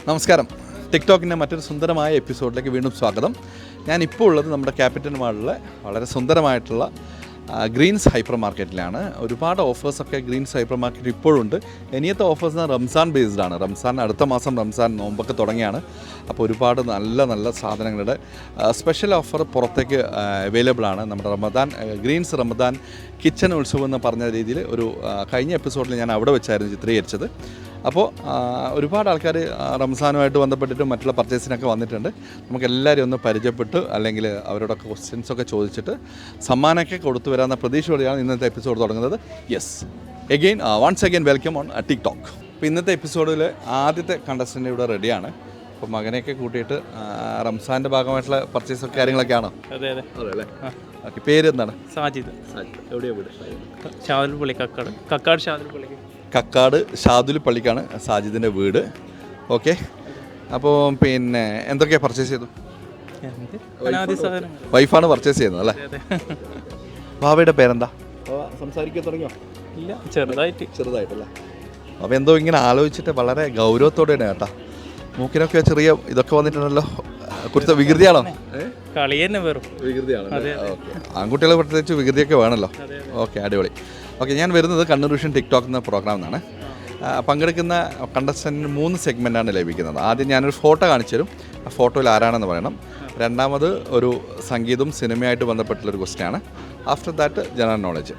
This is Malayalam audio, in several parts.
നമസ്കാരം. ടിക്ടോക്കിൻ്റെ മറ്റൊരു സുന്ദരമായ എപ്പിസോഡിലേക്ക് വീണ്ടും സ്വാഗതം. ഞാനിപ്പോൾ ഉള്ളത് നമ്മുടെ ക്യാപിറ്റൽ മാളിലെ വളരെ സുന്ദരമായിട്ടുള്ള ഗ്രീൻസ് ഹൈപ്പർ മാർക്കറ്റിലാണ്. ഒരുപാട് ഓഫേഴ്സൊക്കെ ഗ്രീൻസ് ഹൈപ്പർ മാർക്കറ്റ് ഇപ്പോഴുണ്ട്. ഇനിയത്തെ ഓഫേഴ്സ് റംസാൻ ബേസ്ഡ് ആണ്. അടുത്ത മാസം റംസാൻ നോമ്പൊക്കെ തുടങ്ങിയാണ്. അപ്പോൾ ഒരുപാട് നല്ല സാധനങ്ങളുടെ സ്പെഷ്യൽ ഓഫർ പുറത്തേക്ക് അവൈലബിൾ ആണ്. നമ്മുടെ ഗ്രീൻസ് റമദാൻ കിച്ചൺ ഉത്സവം എന്ന് പറഞ്ഞ രീതിയിൽ ഒരു കഴിഞ്ഞ എപ്പിസോഡിൽ ഞാൻ അവിടെ വെച്ചായിരുന്നു ചിത്രീകരിച്ചത്. അപ്പോൾ ഒരുപാട് ആൾക്കാർ റംസാനുമായിട്ട് ബന്ധപ്പെട്ടിട്ട് മറ്റുള്ള പർച്ചേസിനൊക്കെ വന്നിട്ടുണ്ട്. നമുക്കെല്ലാവരും ഒന്ന് പരിചയപ്പെട്ട് അല്ലെങ്കിൽ അവരോടൊക്കെ ക്വസ്റ്റ്യൻസൊക്കെ ചോദിച്ചിട്ട് സമ്മാനമൊക്കെ കൊടുത്തു വരാമെന്ന പ്രതീക്ഷയോടെയാണ് ഇന്നത്തെ എപ്പിസോഡ് തുടങ്ങുന്നത്. Once again welcome on TikTok. അപ്പോൾ ഇന്നത്തെ എപ്പിസോഡിൽ ആദ്യത്തെ കണ്ടസ്റ്റൻ്റ് ഇവിടെ റെഡിയാണ്. അപ്പോൾ മകനെയൊക്കെ കൂട്ടിയിട്ട് റംസാൻ്റെ ഭാഗമായിട്ടുള്ള പർച്ചേസൊക്കെ കാര്യങ്ങളൊക്കെയാണോ? അതെ അല്ലേ? ഓക്കെ, പേര് എന്താണ്? സാജിദ്. എവിടെയാണ് വീട്? ഷാദുൽപള്ളി, കക്കാട് ഷാദുൽപള്ളി. കക്കാട് ഷാദുൽപള്ളിക്കാണ് സാജിദിൻ്റെ വീട്. ഓക്കെ, അപ്പോൾ പിന്നെ എന്തൊക്കെയാണ് പർച്ചേസ് ചെയ്തു? വൈഫാണ് പർച്ചേസ് ചെയ്യുന്നത് അല്ലേ? ഭാവയുടെ പേരെന്താ? സംസാരിക്കാൻ തുടങ്ങിയോ? ഇല്ല, ചെറുതായിട്ടല്ലേ? അപ്പോൾ എന്തോ ഇങ്ങനെ ആലോചിച്ചിട്ട് വളരെ ഗൗരവത്തോടെയാണ് കേട്ടോ. മൂക്കിനൊക്കെ ചെറിയ ഇതൊക്കെ വന്നിട്ടുണ്ടല്ലോ. കുറച്ച് വികൃതിയാണോ? കളി തന്നെ വെറും വികൃതിയാണ്. ഓക്കെ, ആൺകുട്ടികളെ പ്രത്യേകിച്ച് വികൃതിയൊക്കെ വേണമല്ലോ. ഓക്കെ, അടിപൊളി. ഓക്കെ, ഞാൻ വരുന്നത് കണ്ണൂർ വിഷൻ ടിക്ടോക്ക് എന്ന പ്രോഗ്രാമിൽ നിന്നാണ്. പങ്കെടുക്കുന്ന കണ്ടസ്റ്റൻറ്റിന് 3 സെഗ്മെൻറ്റാണ് ലഭിക്കുന്നത്. ആദ്യം ഞാനൊരു ഫോട്ടോ കാണിച്ചു തരും. ആ ഫോട്ടോയിൽ ആരാണെന്ന് പറയണം. രണ്ടാമത് ഒരു സംഗീതവും സിനിമയായിട്ട് ബന്ധപ്പെട്ടുള്ളൊരു ക്വസ്റ്റ്യനാണ്. After that general knowledge.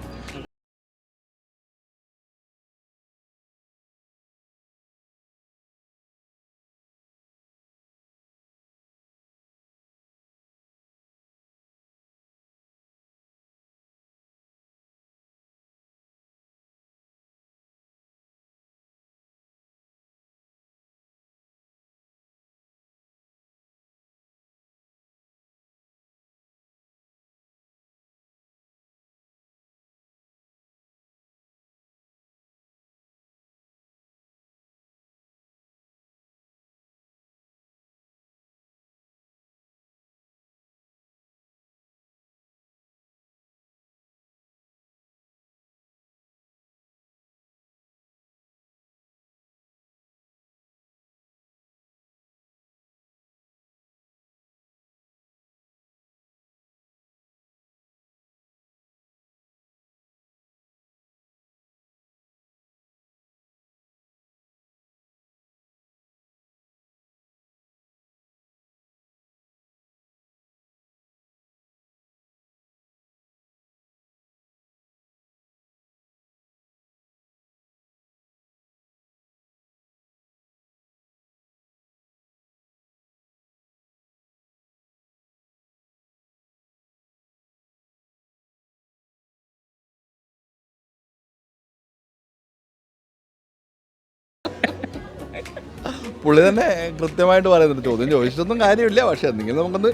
പുള്ളി തന്നെ കൃത്യമായിട്ട് പറയുന്നുണ്ട്. ചോദ്യം ചോദിച്ചിട്ടൊന്നും കാര്യമില്ല, പക്ഷേ എന്തെങ്കിലും നമുക്കൊന്ന്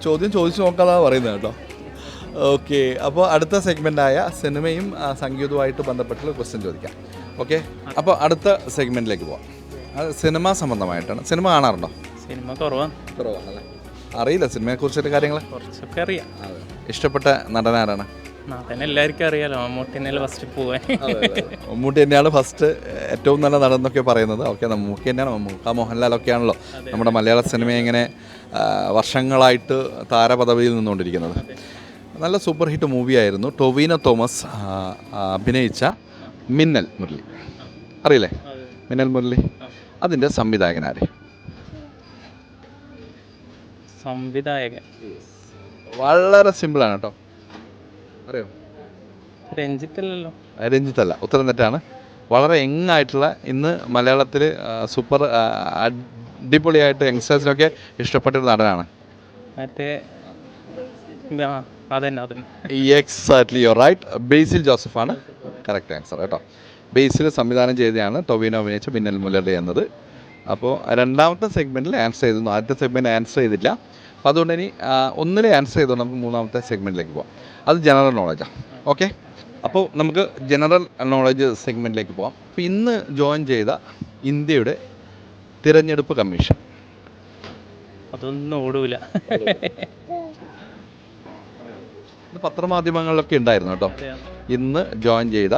ചോദ്യം ചോദിച്ച് നോക്കാമെന്നാണ് പറയുന്നത് കേട്ടോ. ഓക്കെ, അപ്പോൾ അടുത്ത സെഗ്മെൻറ്റായ സിനിമയും സംഗീതവുമായിട്ട് ബന്ധപ്പെട്ടുള്ള ക്വസ്റ്റ്യൻ ചോദിക്കാം. ഓക്കെ, അപ്പോൾ അടുത്ത സെഗ്മെൻറ്റിലേക്ക് പോവാം. അത് സിനിമ സംബന്ധമായിട്ടാണ്. സിനിമ കാണാറുണ്ടോ? സിനിമ കുറവാണല്ലേ? അറിയില്ല സിനിമയെക്കുറിച്ചിട്ട് കാര്യങ്ങൾ? കുറച്ചൊക്കെ അറിയാം. ഇഷ്ടപ്പെട്ട നടനാരാണ്? എല്ലാവർക്കും അറിയാലോ, മമ്മൂട്ടിനെ ഫസ്റ്റ് പോവാൻ. മമ്മൂട്ടി തന്നെയാണ് ഫസ്റ്റ് ഏറ്റവും നല്ല നടൻ എന്നൊക്കെ പറയുന്നത്. ഓക്കെ, മമ്മൂട്ടി തന്നെയാണ്. മോഹൻലാലൊക്കെയാണല്ലോ നമ്മുടെ മലയാള സിനിമയെ ഇങ്ങനെ വർഷങ്ങളായിട്ട് താരപദവിയിൽ നിന്നുകൊണ്ടിരിക്കുന്നത്. നല്ല സൂപ്പർ ഹിറ്റ് മൂവിയായിരുന്നു. ടൊവിനോ തോമസ് അഭിനയിച്ച മിന്നൽ മുരളി. അറിയില്ലേ മിന്നൽ മുരളി? അതിൻ്റെ സംവിധായകനാര്? സംവിധായകൻ വളരെ സിമ്പിളാണ് കേട്ടോ. അറിയോ? രഞ്ജിത്തല്ലോ? രഞ്ജിത്തല്ല, ഉത്തരം തെറ്റാണ്. വളരെ യങ്ങായിട്ടുള്ള, ഇന്ന് മലയാളത്തിൽ സൂപ്പർ അടിപൊളിയായിട്ട് യങ്സ്റ്റേഴ്സിനൊക്കെ ഇഷ്ടപ്പെട്ടൊരു നടനാണ്. Exactly, you are right. Basil ജോസഫാണ് കറക്റ്റ് ആൻസർ കേട്ടോ. ബേസിൽ സംവിധാനം ചെയ്തതാണ് ടൊവിനോ അഭിനയിച്ച മിന്നൽ മുരളി എന്നത്. അപ്പോൾ രണ്ടാമത്തെ സെഗ്മെൻറ്റിൽ ആൻസർ ചെയ്തിരുന്നു. ആദ്യത്തെ സെഗ്മെൻറ്റ് ആൻസർ ചെയ്തില്ല. അപ്പോൾ അതുകൊണ്ട് ഇനി ഒന്നിലെ ആൻസർ ചെയ്തുകൊണ്ട് നമുക്ക് മൂന്നാമത്തെ സെഗ്മെൻറ്റിലേക്ക് പോകാം. അത് ജനറൽ നോളജാണ്. ഓക്കെ, അപ്പോൾ നമുക്ക് ജനറൽ നോളജ് സെഗ്മെൻറ്റിലേക്ക് പോകാം. അപ്പോൾ ഇന്ന് ജോയിൻ ചെയ്ത ഇന്ത്യയുടെ തിരഞ്ഞെടുപ്പ് കമ്മീഷൻ. അതൊന്നും ഓടൂല. ഇത് പത്രമാധ്യമങ്ങളിലൊക്കെ ഉണ്ടായിരുന്നു കേട്ടോ. ഇന്ന് ജോയിൻ ചെയ്ത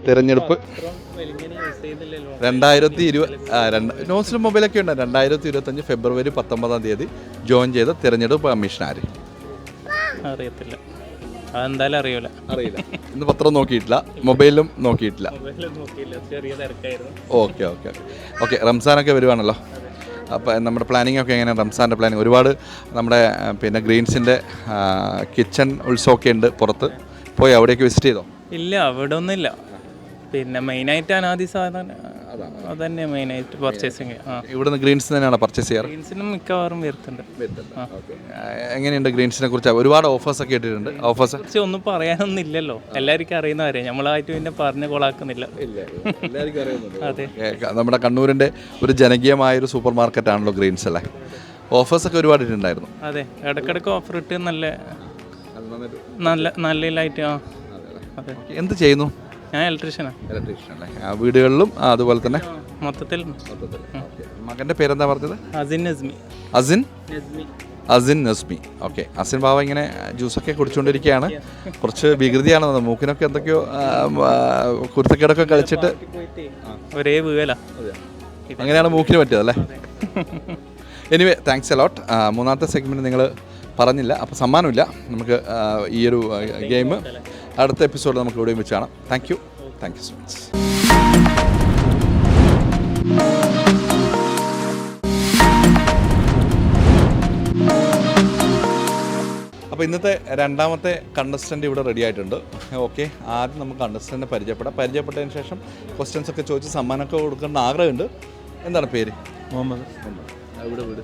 തിരഞ്ഞെടുപ്പ് യൂസ് ചെയ്യുന്നില്ലല്ലോ. 2020 നോസിലും മൊബൈലൊക്കെ ഉണ്ട്. 2025 ഫെബ്രുവരി 19 ജോയിൻ ചെയ്ത തിരഞ്ഞെടുപ്പ് കമ്മീഷൻ ആര്? അറിയത്തില്ല, അതെന്തായാലും അറിയൂല. അറിയില്ല. ഇന്ന് പത്രം നോക്കിയിട്ടില്ല, മൊബൈലിലും നോക്കിയിട്ടില്ല. മൊബൈലിൽ നോക്കിയില്ല, ചെറിയ തിരക്കായിരുന്നു. Okay okay okay. റംസാനൊക്കെ വരുവാണല്ലോ. അപ്പോൾ നമ്മുടെ പ്ലാനിങ് ഒക്കെ എങ്ങനെയാണ്? റംസാൻ്റെ പ്ലാനിങ് ഒരുപാട് നമ്മുടെ പിന്നെ ഗ്രീൻസിൻ്റെ കിച്ചൺ ഉത്സവമൊക്കെ ഉണ്ട് പുറത്ത്. പോയി അവിടേക്ക് വിസിറ്റ് ചെയ്തോ? ഇല്ല, അവിടെ ഒന്നുമില്ല. പിന്നെ മെയിനായിട്ട് അനാദി സാധനം അതന്നെ മെയിനായിട്ട് പർച്ചേസിങ്. ഇവിടുന്ന് ഗ്രീൻസ് തന്നെയാണ് പർച്ചേസ് ചെയ്യാറ്? ഗ്രീൻസിനും മിക്കവാറും വരുത്തുണ്ട്. എങ്ങനെയുണ്ട് ഗ്രീൻസിനെ കുറിച്ച്? ഒരുപാട് ഓഫേഴ്സ് ഒക്കെ ഇട്ടിട്ടുണ്ട്. ഓഫേഴ്സ് കുറിച്ച് ഒന്നും പറയാനൊന്നും ഇല്ലല്ലോ, എല്ലാവർക്കും അറിയുന്നവരെ നമ്മളായിട്ട് പിന്നെ പറഞ്ഞ് കൊളാക്കുന്നില്ല. അതെ, നമ്മുടെ കണ്ണൂരിൻ്റെ ഒരു ജനകീയമായൊരു സൂപ്പർ മാർക്കറ്റാണല്ലോ ഗ്രീൻസ് അല്ലേ? ഓഫേഴ്സൊക്കെ ഒരുപാട് ഇട്ടുണ്ടായിരുന്നു. അതെ, ഇടയ്ക്കിടയ്ക്ക് ഓഫർ ഇട്ട് നല്ല നല്ല നല്ല ഇല്ലായിട്ട്. അതെ. എന്ത് ചെയ്യുന്നു? ഞാൻ ഇലക്ട്രീഷ്യനാണ്. ഇലക്ട്രീഷ്യൻ അല്ലേ? വീടുകളിലും അതുപോലെ തന്നെ മൊത്തത്തിൽ. മകൻ്റെ പേരെന്താ പറഞ്ഞത്? അസിൻ നസ്മി. അസിൻ അസിൻ നസ്മി. ഓക്കെ. അസിൻ ബാബ ഇങ്ങനെ ജ്യൂസൊക്കെ കുടിച്ചുകൊണ്ടിരിക്കുകയാണ്. കുറച്ച് വികൃതിയാണ്, മൂക്കിനൊക്കെ എന്തൊക്കെയോ കുരുത്തക്കേടൊക്കെ കളിച്ചിട്ട് ഒരേ വീല. അങ്ങനെയാണ് മൂക്കിന് പറ്റിയതല്ലേ? Anyway thanks a lot. മൂന്നാമത്തെ സെഗ്മെൻറ്റ് നിങ്ങൾ പറഞ്ഞില്ല, അപ്പോൾ സമ്മാനമില്ല. നമുക്ക് ഈ ഒരു ഗെയിം അടുത്ത എപ്പിസോഡ് നമുക്ക് ഇവിടെയും വെച്ച് കാണാം. Thank you so much. അപ്പോൾ ഇന്നത്തെ രണ്ടാമത്തെ കണ്ടസ്റ്റൻ്റ് ഇവിടെ റെഡി ആയിട്ടുണ്ട്. ഓക്കെ, ആദ്യം നമുക്ക് കണ്ടസ്റ്റൻറ്റിനെ പരിചയപ്പെട്ടതിന് ശേഷം ക്വസ്റ്റ്യൻസ് ഒക്കെ ചോദിച്ച് സമ്മാനമൊക്കെ കൊടുക്കേണ്ട ആഗ്രഹമുണ്ട്. എന്താണ് പേര്? മുഹമ്മദ്. ഇവിടെ വീട്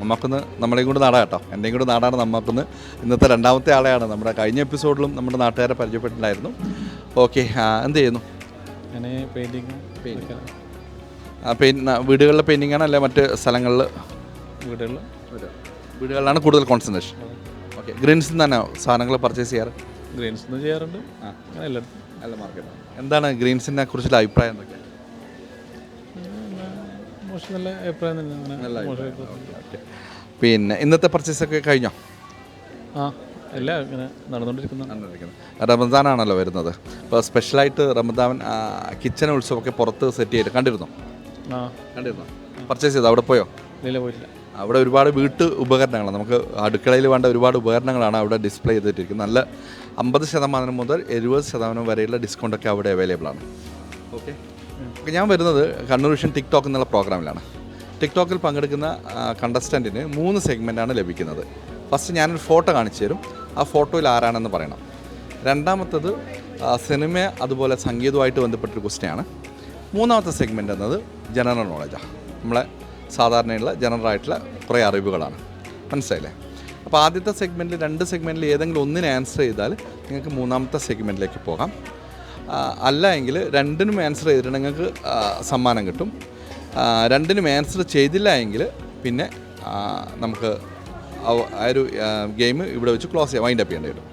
മമ്മാക്കുന്ന്. നമ്മളെയും കൂടെ നാടാ കേട്ടോ, എൻ്റെയും കൂടെ നാടാണ് നമ്മക്കുന്ന്. ഇന്നത്തെ രണ്ടാമത്തെ ആളെയാണ്. നമ്മുടെ കഴിഞ്ഞ എപ്പിസോഡിലും നമ്മുടെ നാട്ടുകാരെ പരിചയപ്പെട്ടിട്ടുണ്ടായിരുന്നു. ഓക്കെ, എന്ത് ചെയ്യുന്നു? വീടുകളിലെ പെയിൻറ്റിംഗ് ആണ്, അല്ലെ മറ്റ് സ്ഥലങ്ങളിൽ? വീടുകളിലാണ് കൂടുതൽ കോൺസെൻട്രേഷൻ. ഓക്കെ. ഗ്രീൻസിൽ നിന്ന് തന്നെ സാധനങ്ങൾ പർച്ചേസ് ചെയ്യാറ്? ഗ്രീൻസിൽ നിന്ന് ചെയ്യാറുണ്ട്. നല്ല മാർക്കറ്റ്. എന്താണ് ഗ്രീൻസിനെ കുറിച്ചുള്ള അഭിപ്രായം എന്തൊക്കെയാണ്? നല്ല അഭിപ്രായം തന്നെ. പിന്നെ ഇന്നത്തെ പർച്ചേസൊക്കെ കഴിഞ്ഞോ? എല്ലാം ഇങ്ങനെ നടന്നുകൊണ്ടിരിക്കുന്നു. റമദാനാണല്ലോ വരുന്നത്. അപ്പോൾ സ്പെഷ്യലായിട്ട് റമദാൻ കിച്ചൺ ഉത്സവമൊക്കെ പുറത്ത് സെറ്റ് ചെയ്ത് കണ്ടിരുന്നോ? പർച്ചേസ് ചെയ്തോ? അവിടെ പോയോ? ഇല്ല, പോയിട്ടില്ല. അവിടെ ഒരുപാട് വീട്ട് ഉപകരണങ്ങളാണ്, നമുക്ക് അടുക്കളയിൽ വേണ്ട ഒരുപാട് ഉപകരണങ്ങളാണ് അവിടെ ഡിസ്പ്ലേ ചെയ്തിട്ടിരിക്കുന്നത്. നല്ല 50% മുതൽ 70% വരെയുള്ള ഡിസ്കൗണ്ടൊക്കെ അവിടെ അവൈലബിൾ ആണ്. ഓക്കെ. ഞാൻ വരുന്നത് കണ്ണൂർ വിഷൻ ടിക്ടോക്ക് എന്നുള്ള പ്രോഗ്രാമിലാണ്. ടിക്ടോക്കിൽ പങ്കെടുക്കുന്ന കണ്ടസ്റ്റൻറ്റിന് 3 സെഗ്മെൻറ്റാണ് ലഭിക്കുന്നത്. ഫസ്റ്റ് ഞാനൊരു ഫോട്ടോ കാണിച്ചു തരും, ആ ഫോട്ടോയിൽ ആരാണെന്ന് പറയണം. രണ്ടാമത്തത് സിനിമ അതുപോലെ സംഗീതവുമായിട്ട് ബന്ധപ്പെട്ടൊരു ക്വസ്റ്റ്യനാണ്. മൂന്നാമത്തെ സെഗ്മെൻറ്റ് എന്നത് ജനറൽ നോളജാണ്. നമ്മളെ സാധാരണയുള്ള ജനറലായിട്ടുള്ള കുറേ അറിവുകളാണ്. മനസ്സിലായില്ലേ? അപ്പോൾ ആദ്യത്തെ സെഗ്മെൻറ്റിൽ 2 സെഗ്മെൻറ്റിൽ ഏതെങ്കിലും ഒന്നിനെ ആൻസർ ചെയ്താൽ നിങ്ങൾക്ക് മൂന്നാമത്തെ സെഗ്മെൻറ്റിലേക്ക് പോകാം. അല്ല എങ്കിൽ രണ്ടിനും ആൻസർ ചെയ്തിട്ട് നിങ്ങൾക്ക് സമ്മാനം കിട്ടും. രണ്ടിനും ആൻസർ ചെയ്തില്ല എങ്കിൽ പിന്നെ നമുക്ക് ആ ഒരു ഗെയിം ഇവിടെ വെച്ച് ക്ലോസ് ചെയ്യാം, വൈൻഡ് അപ്പ് ചെയ്യേണ്ടി വരും.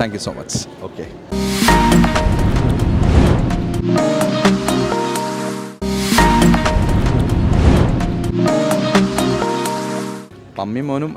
Thank you so much. Okay. പമ്മി മോനും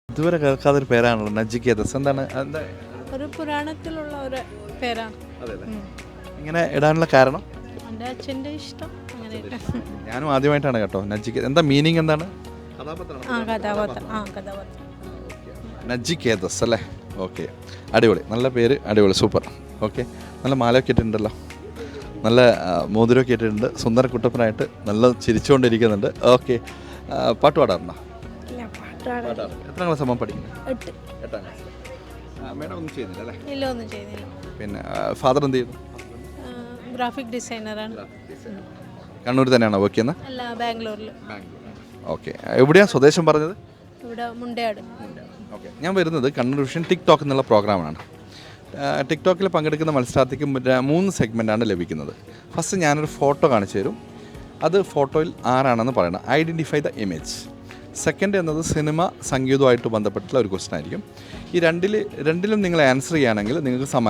ഇതുവരെ കേൾക്കാത്തൊരു പേരാണല്ലോ നജിക്കേതസ്. എന്താണ് എന്താ? ഒരു പുരാണത്തിലുള്ള ഒരു പേരാണ്. അതെ ഇങ്ങനെ ഇടാനുള്ള കാരണം? എൻ്റെ അച്ഛൻ്റെ ഇഷ്ടം അങ്ങനെയൊക്കെ. ഞാനും ആദ്യമായിട്ടാണ് കേട്ടോ നജിക്കേത്. എന്താ മീനിങ് എന്താണ്? കഥാപാത്രം. നജിക്കേതസ് അല്ലേ? ഓക്കെ, അടിപൊളി, നല്ല പേര്, അടിപൊളി, സൂപ്പർ. ഓക്കെ, നല്ല മാലയൊക്കെ ഇട്ടിട്ടുണ്ടല്ലോ, നല്ല മോതിരമൊക്കെ ഇട്ടിട്ടുണ്ട്, സുന്ദര കുട്ടപ്പനായിട്ട് നല്ല ചിരിച്ചുകൊണ്ടിരിക്കുന്നുണ്ട്. ഓക്കെ, പാട്ട് പാടാറുണ്ടോ? എത്ര ക്ലാസ് അമ്മ പഠിക്കുന്നത്? 8ാം ക്ലാസ്. മേഡം ഒന്നും ചെയ്യുന്നില്ല അല്ലേ? ഇല്ല, ഒന്നും ചെയ്യുന്നില്ല. പിന്നെ ഫാദർ എന്ത് ചെയ്യുന്നു? ഗ്രാഫിക് ഡിസൈനറാണ്. കണ്ണൂർ തന്നെയാണോ വർക്ക് ചെയ്യുന്നത്? അല്ല, ബാംഗ്ലൂരിൽ. ഓക്കെ, എവിടെയാണ് സ്വദേശം പറഞ്ഞത്? ഇവിടെ മുണ്ടയാട്. ഓക്കെ, ഞാൻ വരുന്നത് കണ്ണൂർ വിഷൻ ടിക്ടോക്ക് എന്നുള്ള പ്രോഗ്രാമാണ്. ടിക്ടോക്കിൽ പങ്കെടുക്കുന്ന മത്സരാർത്ഥിക്ക് 3 സെഗ്മെൻറ്റാണ് ലഭിക്കുന്നത്. ഫസ്റ്റ് ഞാനൊരു ഫോട്ടോ കാണിച്ചു തരും. അത് ഫോട്ടോയിൽ ആരാണെന്ന് പറയണം, ഐഡൻറ്റിഫൈ ദ ഇമേജ്. സെക്കൻഡ് എന്നത് സിനിമ സംഗീതവുമായിട്ട് ബന്ധപ്പെട്ടുള്ള ഒരു ക്വസ്റ്റൻ ആയിരിക്കും. ഈ രണ്ടിലും നിങ്ങൾ ആൻസർ ചെയ്യുകയാണെങ്കിൽ നിങ്ങൾക്ക്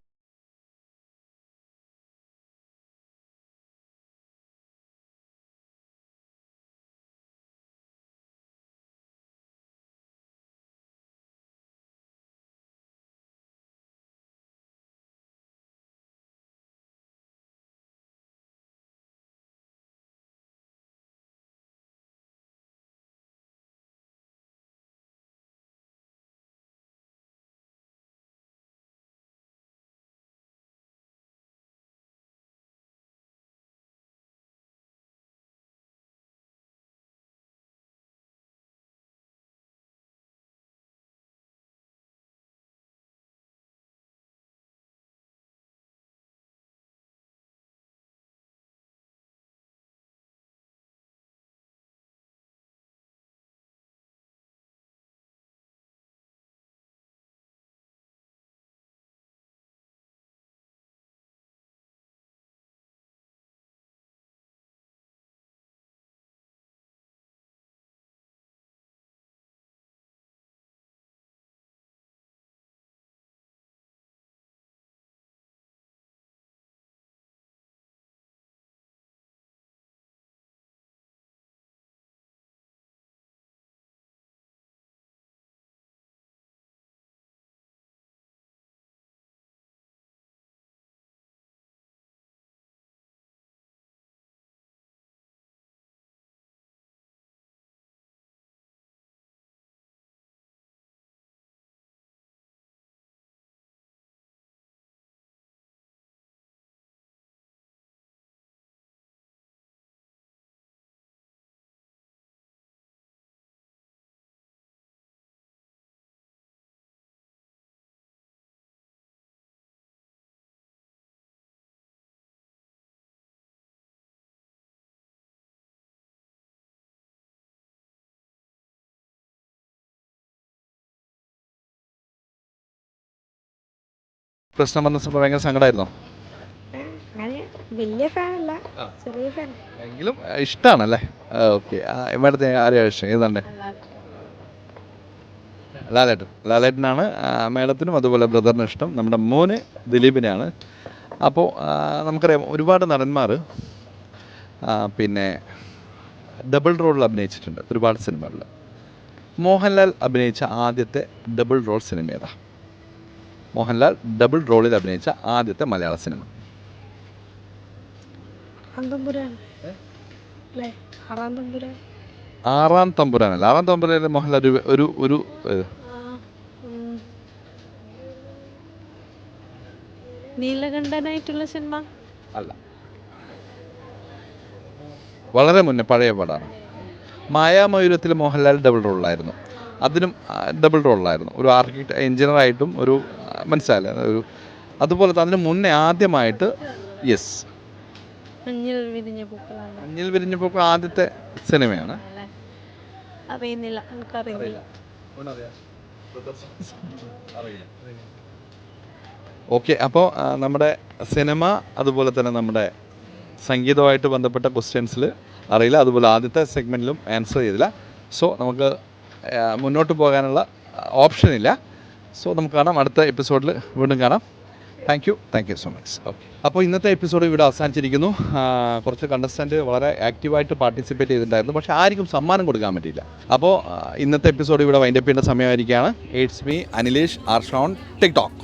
പ്രശ്നം വന്ന സമയം ഭയങ്കര സങ്കടമായിരുന്നോ? വലിയ ഫാനല്ല, ചെറിയ ഫാൻ. എങ്കിലും ഇഷ്ടമാണല്ലേ? ഓക്കെ, മേഡത്തെ ആരെയാണ് ഇഷ്ടം? ഏതാണ്ട് ലാലേട്ടനാണ് മേഡത്തിനും അതുപോലെ ബ്രദറിനും ഇഷ്ടം. നമ്മുടെ മോന് ദിലീപിനെയാണ്. അപ്പോൾ നമുക്കറിയാം ഒരുപാട് നടന്മാർ പിന്നെ ഡബിൾ റോളിൽ അഭിനയിച്ചിട്ടുണ്ട് ഒരുപാട് സിനിമകളിൽ. മോഹൻലാൽ അഭിനയിച്ച ആദ്യത്തെ ഡബിൾ റോൾ സിനിമ ഏതാ? മോഹൻലാൽ ഡബിൾ റോളിൽ അഭിനയിച്ച ആദ്യത്തെ മലയാള സിനിമ? ആറാം തമ്പുരാനല്ല. ആറാം തമ്പുരാനിൽ മോഹൻലാൽ ഒരു നീലകണ്ഠനായിട്ടുള്ള സിനിമ അല്ല, വളരെ മുന്നേ, പഴയ പടമാണ്. മായാമയൂരത്തിൽ മോഹൻലാൽ ഡബിൾ റോളിലായിരുന്നു. അതിനും ഡബിൾ റോളിലായിരുന്നു. ഒരു ആർക്കിടെക്ട് എഞ്ചിനീയറായിട്ടും ഒരു മനസ്സിലായില്ല, ഒരു അതുപോലെ തന്നെ അതിന് മുന്നേ ആദ്യമായിട്ട് യെസ് മഞ്ഞിൽ വിരിഞ്ഞ പൂക്കളാണ് മഞ്ഞിൽ വിരിഞ്ഞപ്പോൾ ആദ്യത്തെ സിനിമയാണ്. അല്ലേ? അറിയുന്നില്ല, എനിക്കറിയില്ല. ഓക്കെ, അപ്പോൾ നമ്മുടെ സിനിമ അതുപോലെ തന്നെ നമ്മുടെ സംഗീതവുമായിട്ട് ബന്ധപ്പെട്ട ക്വസ്റ്റ്യൻസിൽ അറിയില്ല, അതുപോലെ ആദ്യത്തെ സെഗ്മെൻറ്റിലും ആൻസർ ചെയ്തില്ല. സോ നമുക്ക് മുന്നോട്ട് പോകാനുള്ള ഓപ്ഷൻ ഇല്ല. സോ നമുക്ക് കാണാം, അടുത്ത എപ്പിസോഡിൽ വീണ്ടും കാണാം. Thank you so much. Okay, അപ്പോൾ ഇന്നത്തെ എപ്പിസോഡ് ഇവിടെ അവസാനിച്ചിരിക്കുന്നു. കുറച്ച് കണ്ടസ്റ്റൻറ്റ് വളരെ ആക്റ്റീവായിട്ട് പാർട്ടിസിപ്പേറ്റ് ചെയ്തിട്ടുണ്ടായിരുന്നു, പക്ഷേ ആർക്കും സമ്മാനം കൊടുക്കാൻ പറ്റിയില്ല. അപ്പോൾ ഇന്നത്തെ എപ്പിസോഡ് ഇവിടെ വൈൻഡപ്പ് ചെയ്യേണ്ട സമയമായിരിക്കുകയാണ്. ഇറ്റ്സ് മീ അനിലേഷ് ആർഷോൺ ടിക്ടോക്ക്.